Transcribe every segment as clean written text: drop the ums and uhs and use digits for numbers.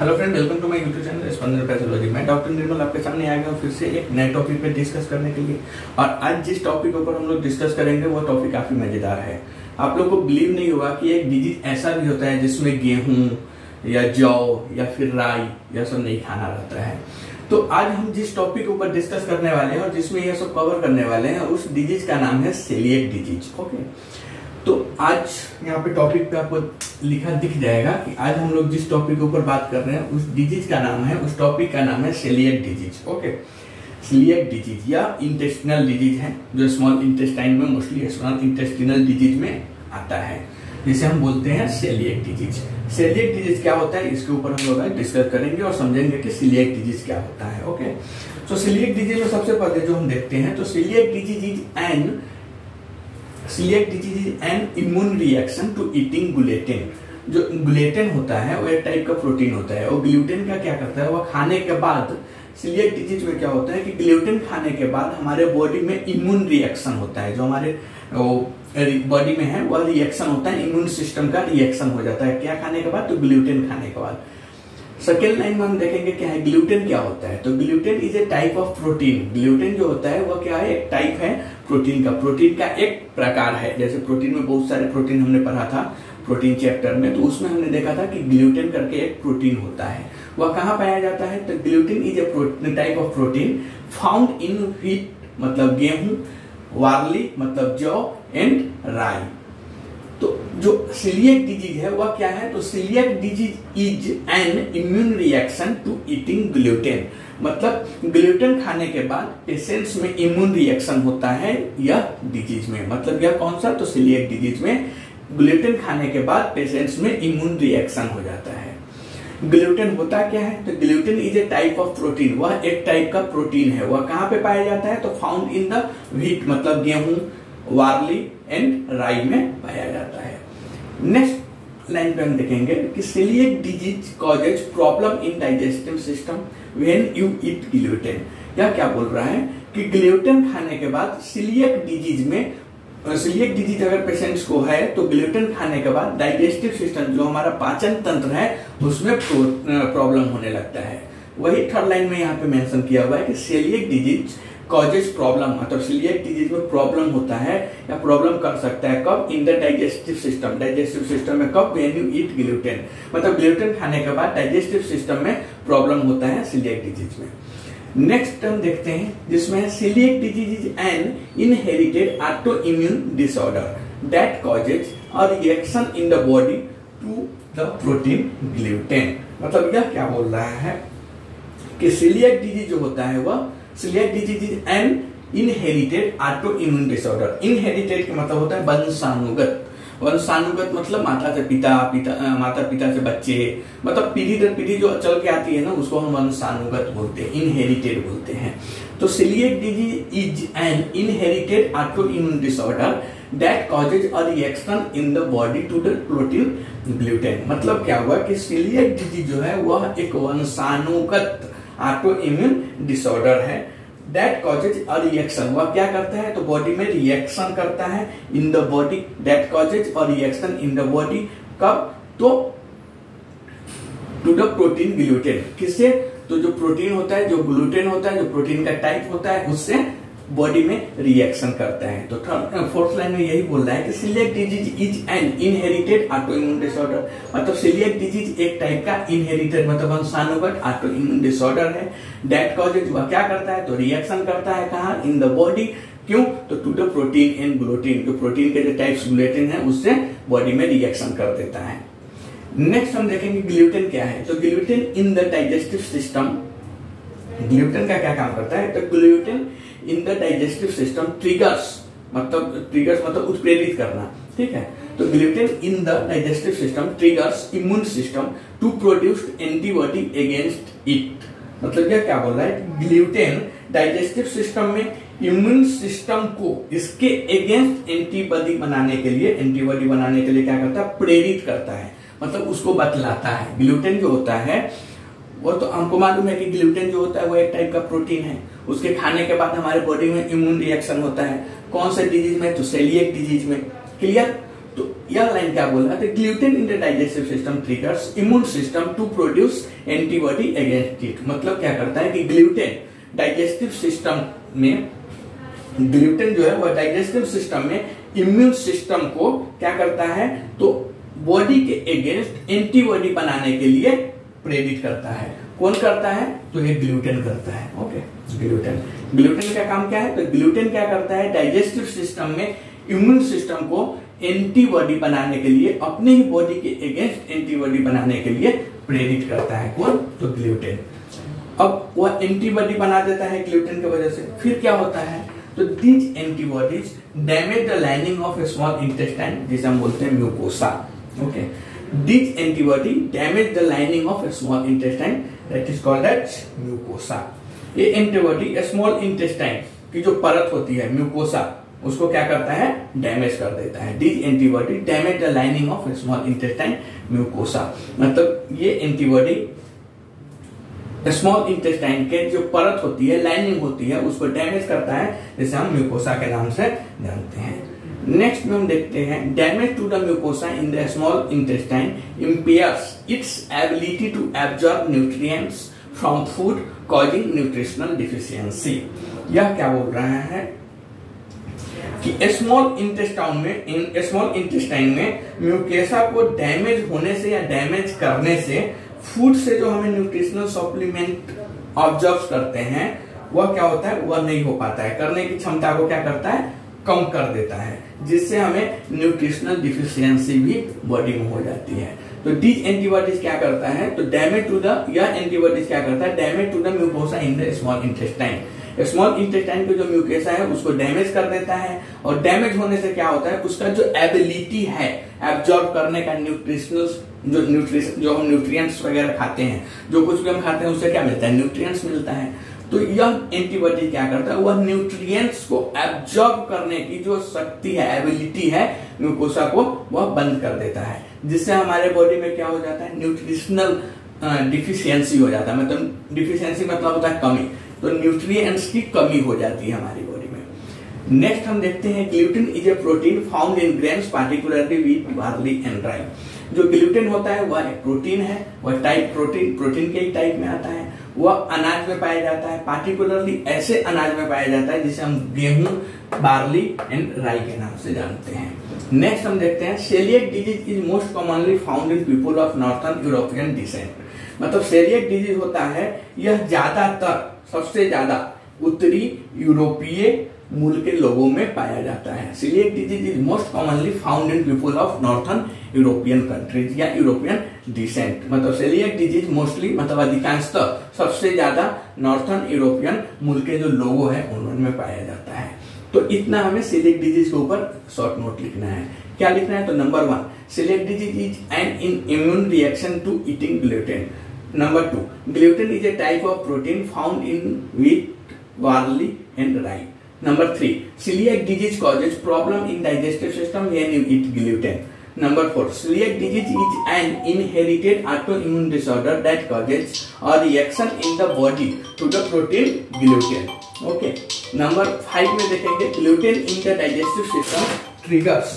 Hello friend, welcome to my YouTube channel Spandan pathology. मैं doctor Nirmal आपके सामने आ गया हूँ फिर से एक नए टॉपिक पे डिस्कस करने के लिए। और आज जिस टॉपिक के ऊपर हम लोग डिस्कस करेंगे वो टॉपिक काफी मजेदार है। आप लोग को बिलीव नहीं होगा कि एक डिजीज ऐसा भी होता है जिसमें गेहूं या जौ या फिर राई यह सब नहीं खाना रहता है। तो आज हम जिस टॉपिक के ऊपर डिस्कस करने वाले हैं और जिसमें यह सब कवर करने वाले हैं उस डिजीज का नाम है सेलिएक डिजीज। ओके, तो आज यहाँ पे टॉपिक पे आपको लिखा दिख जाएगा कि आज हम लोग जिस टॉपिक के ऊपर बात कर रहे हैं उस डिजीज का नाम है, उस टॉपिक का नाम है coeliac disease. Okay, coeliac disease या इंटेस्टिनल डिजीज है जो स्मॉल इंटेस्टाइन में, मोस्टली स्मॉल इंटेस्टिनल डिजीज में आता है, जिसे हम बोलते हैं सेलिएक डिजीज। सेलिएक डिजीज क्या होता है इसके ऊपर हम लोग डिस्कस करेंगे और समझेंगे कि सेलिएक डिजीज क्या होता है। ओके, तो सेलिएक डिजीज में सबसे पहले जो हम देखते हैं तो coeliac disease is an immune reaction to eating gluten. जो ग्लूटेन होता है वो एक टाइप का प्रोटीन होता है और ग्लूटेन का क्या करता है, वो खाने के बाद सेलिएक डिजीज में क्या होता है कि ग्लूटेन खाने के बाद हमारे बॉडी में इम्यून रिएक्शन होता है। जो हमारे बॉडी में है वह रिएक्शन होता है, इम्यून सिस्टम का रिएक्शन हो जाता है। क्या खाने के बाद? तो ग्लूटेन खाने के बाद। सेकेंड लाइन में हम देखेंगे क्या है, ग्लूटेन क्या होता है। तो gluten is a type of protein. Gluten जो होता है वह क्या है, एक टाइप है प्रोटीन का। प्रोटीन का एक प्रकार है। जैसे प्रोटीन में बहुत सारे प्रोटीन हमने पढ़ा था प्रोटीन चैप्टर में, तो उसमें हमने देखा था कि ग्लूटेन करके एक प्रोटीन होता है। वह कहाँ पाया जाता है? तो gluten is a type of protein found in wheat मतलब गेहूं, वार्ली मतलब जौ एंड राई। तो जो सेलिएक डिजीज है वह क्या है? तो coeliac disease is an immune reaction to eating gluten. मतलब ग्लूटेन खाने के बाद पेशेंट्स में इम्यून रिएक्शन होता है यह डिजीज में। मतलब यह कौन सा? तो सेलिएक डिजीज में ग्लूटेन खाने के बाद पेशेंट्स में इम्यून रिएक्शन हो जाता है। ग्लूटेन होता क्या है? तो gluten is a type of protein. वह एक टाइप का प्रोटीन है। वह कहाँ पे पाया जाता है? तो फाउंड इन द व्हीट मतलब गेहूं, वार्ली एंड राई में पाया जाता है। नेक्स्ट लाइन पे हम देखेंगे कि coeliac disease causes problem in digestive system when you eat gluten. यह क्या बोल रहा है कि ग्लूटेन खाने के बाद सेलिएक डिजीज अगर पेशेंट्स को है तो ग्लूटेन खाने के बाद डाइजेस्टिव सिस्टम जो हमारा पाचन तंत्र है उसमें प्रॉब्लम होने लगता है। वही थर्ड लाइन में यहाँ पे मेंशन किया हुआ है कि सेलिएक डिजीज कॉजेज प्रॉब्लम, मतलब सेलिएक डिजीज में प्रॉब्लम होता है या प्रॉब्लम कर सकता है कब? इन the digestive system. Digestive system में कब? When you eat gluten. मतलब ग्लूटेन खाने के बाद डाइजेस्टिव सिस्टम में प्रॉब्लम होता है सेलिएक डिजीज में। नेक्स्ट हम देखते हैं जिसमें coeliac disease is an inherited autoimmune disorder that causes a reaction in the body to the protein gluten. मतलब यह क्या बोल रहा है कि सेलिएक डिजीज जो होता है वह coeliac disease is an inherited autoimmune disorder. Inherited का मतलब होता है वंशानुगत। वंशानुगत मतलब माता से पिता, माता पिता से बच्चे, मतलब पीढ़ी दर पीढ़ी जो चल के आती है ना उसको हम वंशानुगत बोलते हैं, इनहेरिटेड बोलते हैं। तो coeliac disease is an inherited autoimmune disorder that causes a reaction in the body to the protein gluten. मतलब क्या हुआ कि सेलिएक डिजीज जो है वह एक वंशानुगत ऑटो इम्यून डिसऑर्डर है दैट कॉजेज अ रिएक्शन। वह क्या करता है? तो बॉडी में रिएक्शन करता है इन the body. That causes a reaction in the body कब? तो टू द प्रोटीन ग्लूटेन। किससे? तो जो प्रोटीन होता है, जो ग्लूटेन होता है, जो प्रोटीन का टाइप होता है उससे बॉडी में रिएक्शन करता है। तो फोर्थ लाइन में यही बोल रहा है कि coeliac disease is an inherited autoimmune disorder. मतलब सेलिएक डिजीज एक टाइप का इनहेरिटेड मतलब वंशानुगत ऑटो इम्यून डिसऑर्डर है। दैट कॉजेज वह क्या करता है? तो रिएक्शन करता है कहाँ? In the body. क्यों? तो to the protein and gluten. जो प्रोटीन के जो टाइप्स ग्लूटेन है उससे बॉडी में रिएक्शन कर देता है। नेक्स्ट हम देखेंगे ग्लूटेन क्या है। तो gluten in the digestive system, gluten का क्या काम करता है? तो gluten in the digestive system triggers मतलब उत्प्रेरित करना। ठीक है, तो gluten in the digestive system triggers immune system to produce antibody against it. मतलब यह क्या बोल रहा है? ग्लूटेन डाइजेस्टिव सिस्टम में इम्यून सिस्टम को इसके अगेंस्ट एंटीबॉडी बनाने के लिए क्या करता है? प्रेरित करता है, मतलब उसको बतलाता है। ग्लूटेन जो होता है वो तो हमको मालूम है कि ग्लूटेन जो होता है वो एक टाइप का प्रोटीन है। उसके खाने के बाद हमारे बॉडी में इम्यून रिएक्शन होता है। कौन से डिजीज में? तो सेलिएक डिजीज में। क्लियर? तो यह लाइन क्या बोल रहा था, gluten in the digestive system triggers immune system to produce antibody against it. मतलब क्या करता है कि ग्लूटेन डाइजेस्टिव सिस्टम में, ग्लूटेन जो है वह डाइजेस्टिव सिस्टम में इम्यून सिस्टम को क्या करता है, तो बॉडी के अगेंस्ट एंटीबॉडी बनाने के लिए प्रेरित करता है। कौन करता है, तो ये ग्लूटेन करता है। ओके, ग्लूटेन का काम क्या है, तो ग्लूटेन क्या करता है, डाइजेस्टिव सिस्टम में इम्यून सिस्टम को एंटीबॉडी बनाने के लिए, अपने ही बॉडी के अगेंस्ट एंटीबॉडी बनाने के लिए प्रेरित करता है। कौन, तो ग्लूटेन। अब वह एंटीबॉडी बना देता है ग्लूटेन की वजह से, फिर क्या होता है, तो these antibodies damage the lining of a small intestine, जिसे हम बोलते हैं mucosa. Okay, these antibody damage the lining of a small intestine that is called as mucosa. ये एंटीबॉडी स्मॉल इंटेस्टाइन की जो परत होती है म्यूकोसा, उसको क्या करता है, डैमेज कर देता है। These antibody damage the lining of a small intestine mucosa. मतलब ये एंटीबॉडी स्मॉल इंटेस्टाइन के जो परत होती है, लाइनिंग होती है, उसको डैमेज करता है, जिसे हम म्यूकोसा के नाम से जानते हैं। नेक्स्ट में हम देखते हैं, damage to the mucosa in the small intestine impairs its ability to absorb nutrients from food causing nutritional deficiency. यह क्या बोल रहा है कि स्मॉल इंटेस्टाइन में म्यूकोसा को डैमेज होने से या डैमेज करने से फूड से जो हमें न्यूट्रिशनल सप्लीमेंट ऑब्जर्व करते हैं, वह क्या होता है, वह नहीं हो पाता है, करने की क्षमता को क्या करता है, कम कर देता है, जिससे हमें न्यूट्रिशनल डिफिशियंसी भी बॉडी में हो जाती है। तो दीज एंटीबॉडीज क्या करता है, तो डैमेज टू द, यह एंटीबॉडीज क्या करता है, damage to the mucosa in the small intestine. Small intestine के जो म्यूकोसा है उसको डैमेज कर देता है, और डैमेज होने से क्या होता है, उसका जो एबिलिटी है एब्जॉर्ब करने का न्यूट्रिशनल, जो हम न्यूट्रिएंट्स वगैरह खाते हैं, जो कुछ भी हम खाते हैं उससे क्या मिलता है, न्यूट्रिएंट्स मिलता है। तो यह एंटीबॉडी क्या करता है, वह न्यूट्रिएंट्स को एब्जॉर्ब करने की जो शक्ति है, एबिलिटी है म्यूकोसा को, वह बंद कर देता है, जिससे हमारे बॉडी में क्या हो जाता है, न्यूट्रिशनल डिफिशियंसी हो जाता है। मतलब डिफिशियंसी मतलब होता है कमी, तो न्यूट्रिएंट्स की कमी हो जाती है हमारी बॉडी में। नेक्स्ट हम देखते हैं, gluten is a protein found in grains particularly wheat, barley and राई। जो ग्लूटेन होता है वह एक प्रोटीन है, वह टाइप प्रोटीन के ही टाइप में आता है। वह अनाज में पाया जाता है, पार्टिकुलरली ऐसे अनाज में पाया जाता है जिसे हम गेहूं, बार्ली एंड राई के नाम से जानते हैं। नेक्स्ट हम देखते हैं, coeliac disease is most commonly found in people of northern European descent. मतलब सेलिएक डिजीज होता है, यह ज्यादातर, सबसे ज्यादा उत्तरी यूरोपीय मूल के लोगों में पाया जाता है। Coeliac disease is most commonly found in people of northern European countries या यूरोपियन डिसेंट। मतलब सेलिएक डिजीज मोस्टली, मतलब अधिकांशतः, सबसे ज्यादा नॉर्थर्न यूरोपियन मूल के जो लोगों हैं उनमें पाया जाता है। तो इतना हमें सेलिएक डिजीज के ऊपर शॉर्ट नोट लिखना है। क्या लिखना है, तो number 1, coeliac disease is an immune reaction to eating gluten. Number 2, gluten is a type of protein found in wheat, barley and rye. Number 3, celiac disease causes problem in digestive system when you eat gluten. Number 4, celiac disease is an inherited autoimmune disorder that causes a reaction in the body to the protein gluten. Okay. Number 5 में देखेंगे, gluten in the digestive system triggers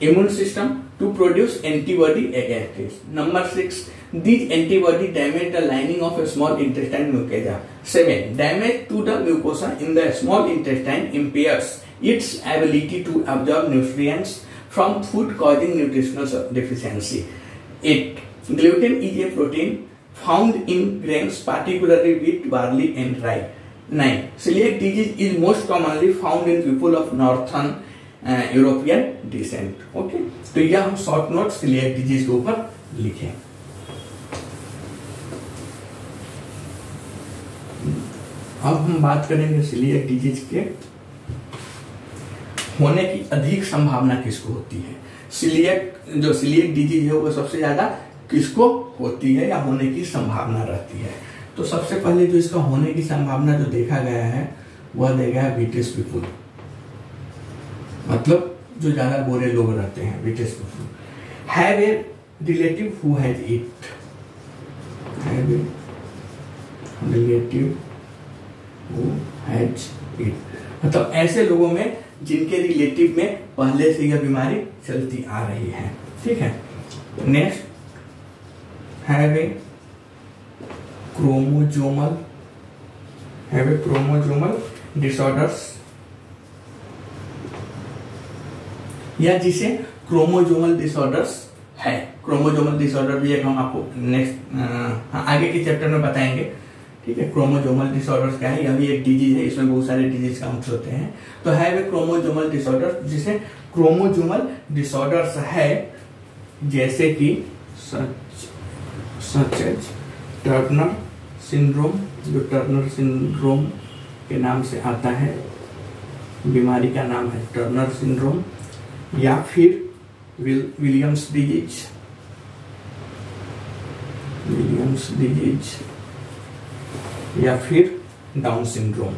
immune system to produce antibody against it. Number 6, these antibody damage the lining of a small intestine mucosa. 7, damage to the mucosa in the small intestine impairs its ability to absorb nutrients from food causing nutritional deficiency. 8, gluten is a protein found in grains, particularly wheat, barley and rye. 9, celiac disease is most commonly found in people of northern European descent. Okay, तो यह हम short note coeliac disease के ऊपर लिखे। अब हम बात करेंगे सेलिएक डिजीज के होने की अधिक संभावना किसको होती है। जो सेलिएक डिजीज है वो सबसे ज्यादा किसको होती है या होने की संभावना रहती है। तो सबसे पहले जो इसका होने की संभावना जो देखा गया है वह देखा है ब्रिटिश पीपुल, मतलब जो ज्यादा गोरे लोग रहते हैं, British people have a relative who has it, have a relative who has it. मतलब ऐसे लोगों में जिनके रिलेटिव में पहले से यह बीमारी चलती आ रही है। ठीक है, next have a chromosomal disorders, या जिसे क्रोमोजोमल डिसऑर्डर्स है। क्रोमोजोमल डिसऑर्डर भी एक हम आपको नेक्स्ट आगे के चैप्टर में बताएंगे। ठीक है, क्रोमोजोमल डिसऑर्डर्स क्या है, यह भी एक डिजीज है, इसमें बहुत सारे डिजीज काउंट होते हैं। तो है वे क्रोमोजोमल डिसऑर्डर, जिसे क्रोमोजोमल डिसऑर्डर्स है, जैसे कि सच एज टर्नर सिंड्रोम, जो टर्नर सिंड्रोम के नाम से आता है, बीमारी का नाम है टर्नर सिंड्रोम, या फिर विलियम्स डिजीज, या फिर डाउन सिंड्रोम।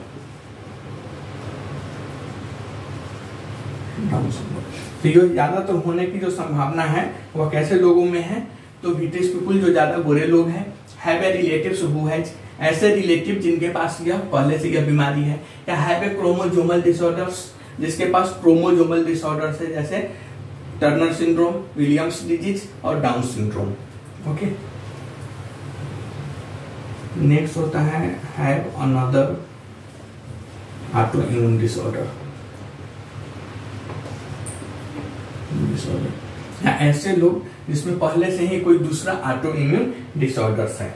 तो ये ज्यादातर होने की जो संभावना है वह कैसे लोगों में है, तो विटिस पीपुल, जो ज्यादा बुरे लोग हैं, have a relatives who has, ऐसे रिलेटिव जिनके पास यह पहले से यह बीमारी है, या हैव ए क्रोमोजोमल डिसऑर्डर्स, जिसके पास क्रोमोजोमल डिसऑर्डर्स है, जैसे टर्नर सिंड्रोम, विलियम्स डिजीज और डाउन सिंड्रोम। ओके, नेक्स्ट होता है have another auto immune disorder, या ऐसे लोग जिसमें पहले से ही कोई दूसरा ऑटो इम्यून डिसऑर्डर्स है,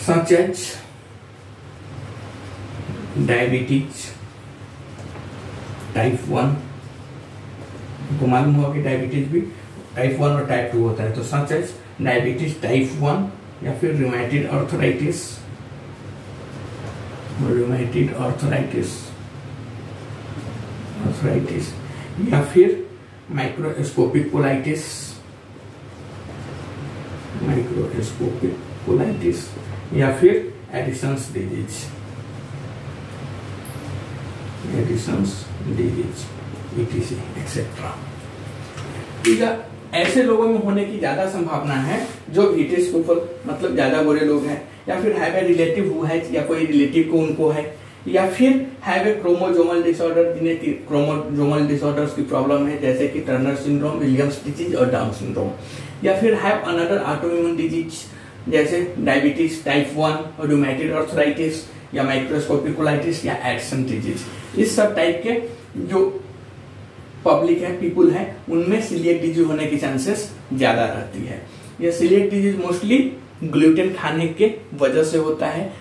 सच एज डायबिटीज टाइप 1, तो मालूम हुआ कि डायबिटीज भी टाइप 1 और टाइप 2 होता है, तो सच एज डायबिटीज टाइप 1, या फिर रूमेटॉइड आर्थराइटिस, या फिर माइक्रोस्कोपिक कोलाइटिस, या फिर एडिसन्स डिजीज etc एक्सेट्रा। ऐसे लोगों में होने की ज्यादा संभावना है जो विटिस पीपल, मतलब ज्यादा बुरे लोग हैं, या फिर have a relative who has, या कोई रिलेटिव को उनको है, या फिर हैव ए क्रोमोजोमल डिसऑर्डर, जिन्हें क्रोमोजोमल डिसऑर्डर्स की प्रॉब्लम है, जैसे कि टर्नर सिंड्रोम, विलियम्स डिजीज और डाउन सिंड्रोम, या फिर हैव अनदर ऑटोइम्यून डिजीज, जैसे डायबिटीज टाइप 1, रूमेटॉइड आर्थराइटिस, या माइक्रोस्कोपिक कोलाइटिस, या एडिसन डिजीज। इस सब टाइप के जो पब्लिक है, पीपुल है, उनमें सीलिएक डिजीज होने की चांसेस ज्यादा रहती है। यह सीलिएक डिजीज मोस्टली ग्लूटेन खाने के वजह से होता है।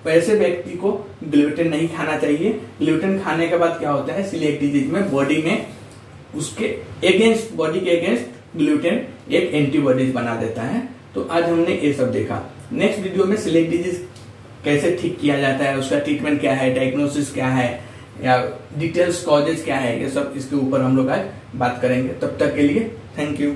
वैसे व्यक्ति को ग्लूटेन नहीं खाना चाहिए। ग्लूटेन खाने के बाद क्या होता है, सीलिएक डिजीज में बॉडी में उसके अगेंस्ट, बॉडी के अगेंस्ट ग्लूटेन एक एंटीबॉडीज बना देता है। तो आज हमने ये सब देखा। नेक्स्ट वीडियो में सीलिएक डिजीज कैसे ठीक किया जाता है, उसका ट्रीटमेंट क्या है, डायग्नोसिस क्या है, या डिटेल्स कॉजेज क्या है, ये सब इसके ऊपर हम लोग आज बात करेंगे। तब तक के लिए थैंक यू।